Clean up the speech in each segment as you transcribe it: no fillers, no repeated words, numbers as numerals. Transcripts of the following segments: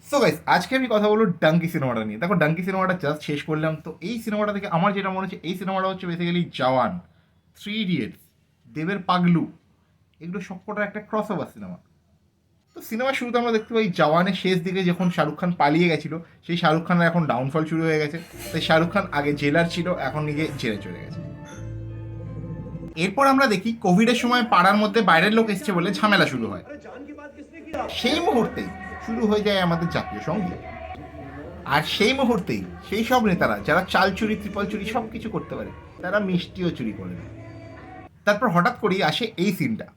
So guys, আজকে আমি কথা বলবো ডাঙ্কি সিনেমাটা নিয়ে। দেখো, ডাঙ্কি সিনেমাটা জাস্ট শেষ করলাম। তো এই সিনেমাটা থেকে আমার যেটা মনে হচ্ছে, এই সিনেমাটা হচ্ছে বেসিক্যালি জওয়ান, থ্রি ইডিয়েটস, দেবের পাগলু, এগুলো সবকটার একটা ক্রস ওভার সিনেমা। তো সিনেমার শুরুতে আমরা দেখতে পাই জওয়ানের শেষ দিকে যখন শাহরুখ খান পালিয়ে গেছিল, সেই শাহরুখ খানের এখন ডাউনফল শুরু হয়ে গেছে। তাই শাহরুখ খান আগে জেলার ছিল, এখন নিজে জেলে চলে গেছে। এরপর আমরা দেখি কোভিডের সময় পাড়ার মধ্যে বাইরের লোক এসছে বলে ঝামেলা শুরু হয়। সেই মুহূর্তেই শুরু হয়ে যায় আমাদের জাতীয় সঙ্গীত। আর সেই মুহূর্তেই সেই সব নেতারা যারা চাল চুরি, ত্রিপল চুরি সব কিছু করতে পারে, তারা মিষ্টিও চুরি করে দেয়। তারপর হঠাৎ করেই আসে এই সিনটা।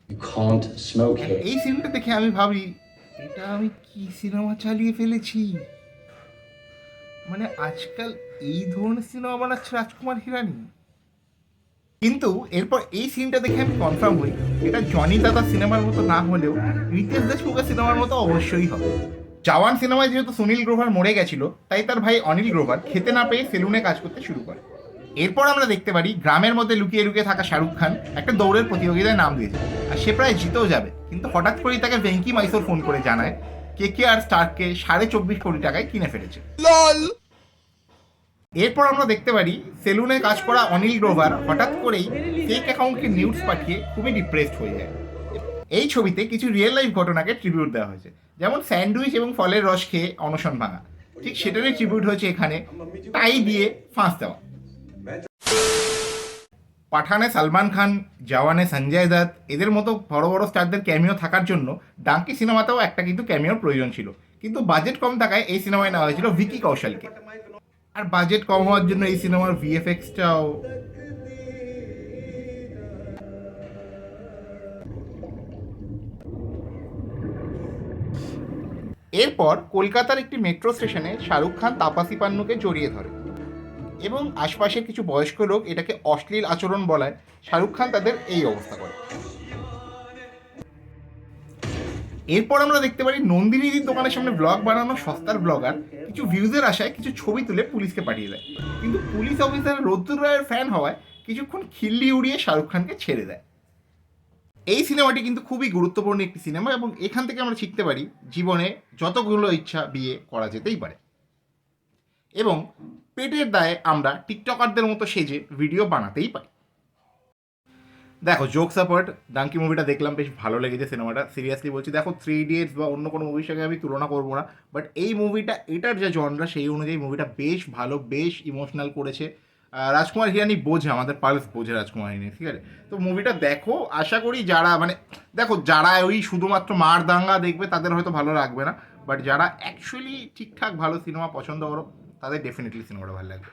You can't smoke here. এই সিনটা দেখে আমি ভাবি, এটা আমি কি সিনেমা চালিয়ে ফেলেছি। মানে আজকাল এই ধরনের সিনেমা বানাচ্ছে রাজকুমার হিরানি। কিন্তু এরপর এই সিনটা দেখে আমি কনফার্ম হই, এটা জনি দাদা সিনেমার মতো না হলেও রিতেশ দেশমুখের সিনেমার মতো অবশ্যই হবে। জওয়ান সিনেমায় যেহেতু সুনীল গ্রোভার মরে গেছিল, তাই তার ভাই অনিল গ্রোভার খেতে না পেয়ে সেলুনে কাজ করতে শুরু করে। এরপর আমরা দেখতে পারি গ্রামের মধ্যে লুকিয়ে লুকিয়ে থাকা শাহরুখ খান একটা দৌড়ের প্রতিযোগিতায় নাম দিয়েছে, আর সে প্রায় জিতেও যাবে। কিন্তু হঠাৎ করেই তাকে ভেঙ্কি মাইসোর ফোন করে জানায় কে আর স্টারকে 24.5 কোটি টাকায় কিনে ফেলেছে। এরপর আমরা দেখতে পারি সেলুনে কাজ করা অনিল গ্রোভার হঠাৎ করেই ফেক অ্যাকাউন্টকে নিউজ পাঠিয়ে খুবই ডিপ্রেসড হয়ে যায়। এই ছবিতে কিছু রিয়েল লাইফ ঘটনাকে ট্রিবিউট দেওয়া হয়েছে, যেমন স্যান্ডউইচ এবং ফলের রস খেয়ে অনশন ভাঙা। ঠিক সেটারই ট্রিবিউট হয়েছে এখানে টাই দিয়ে ফাঁস দেওয়া। পাঠানে সালমান খান, জওয়ানে সঞ্জয় দত্ত, এদের মতো বড় বড় স্টারদের ক্যামিও থাকার জন্য ডাঙ্কি সিনেমাতেও একটা কিন্তু ক্যামিওর প্রয়োজন ছিল, কিন্তু বাজেট কম থাকায় এই সিনেমায় নেওয়া হয়েছিল ভিকি কৌশলকে। আর বাজেট কম হওয়ার জন্য এই সিনেমার ভিএফএক্সটাও এরপর কলকাতার একটি মেট্রো স্টেশনে শাহরুখ খান তাপাসি পান্নুকে জড়িয়ে ধরে এবং আশপাশের কিছু বয়স্ক লোক এটাকে অশ্লীল আচরণ বলায় শাহরুখ খান তাদের এই অবস্থা করে। এরপর আমরা দেখতে পারি নন্দিনীদির দোকানের সামনে ব্লগ বানানো সস্তার ব্লগার কিছু ভিউজের আশায় কিছু ছবি তুলে পুলিশকে পাঠিয়ে দেয়, কিন্তু পুলিশ অফিসার রোদ্দুর রায়ের ফ্যান হওয়ায় কিছুক্ষণ খিল্লি উড়িয়ে শাহরুখ খানকে ছেড়ে দেয়। এই সিনেমাটি কিন্তু খুবই গুরুত্বপূর্ণ একটি সিনেমা এবং এখান থেকে আমরা শিখতে পারি জীবনে যতগুলো ইচ্ছা বিয়ে করা যেতেই পারে এবং পেটের দায়ে আমরা টিকটকারদের মতো সেজে ভিডিও বানাতেই পারি। দেখো, জোকস অ্যাপার্ট, ডাঙ্কি মুভিটা দেখলাম, বেশ ভালো লেগেছে সিনেমাটা। সিরিয়াসলি বলছি, দেখো থ্রি ইডিয়েটস বা অন্য কোনো মুভির সঙ্গে আমি তুলনা করবো না, বাট এই মুভিটা এটার যে জনরা সেই অনুযায়ী মুভিটা বেশ ভালো, বেশ ইমোশনাল করেছে। রাজকুমার হিরানি বোঝে, আমাদের পালস বোঝে রাজকুমার হিরানি, ঠিক আছে? তো মুভিটা দেখো, আশা করি যারা মানে দেখো যারা ওই শুধুমাত্র মার দাঙ্গা দেখবে তাদের হয়তো ভালো লাগবে না, বাট যারা অ্যাকচুয়ালি ঠিকঠাক ভালো সিনেমা পছন্দ করো তাদের ডেফিনেটলি সিনেমাটা ভালো লাগবে।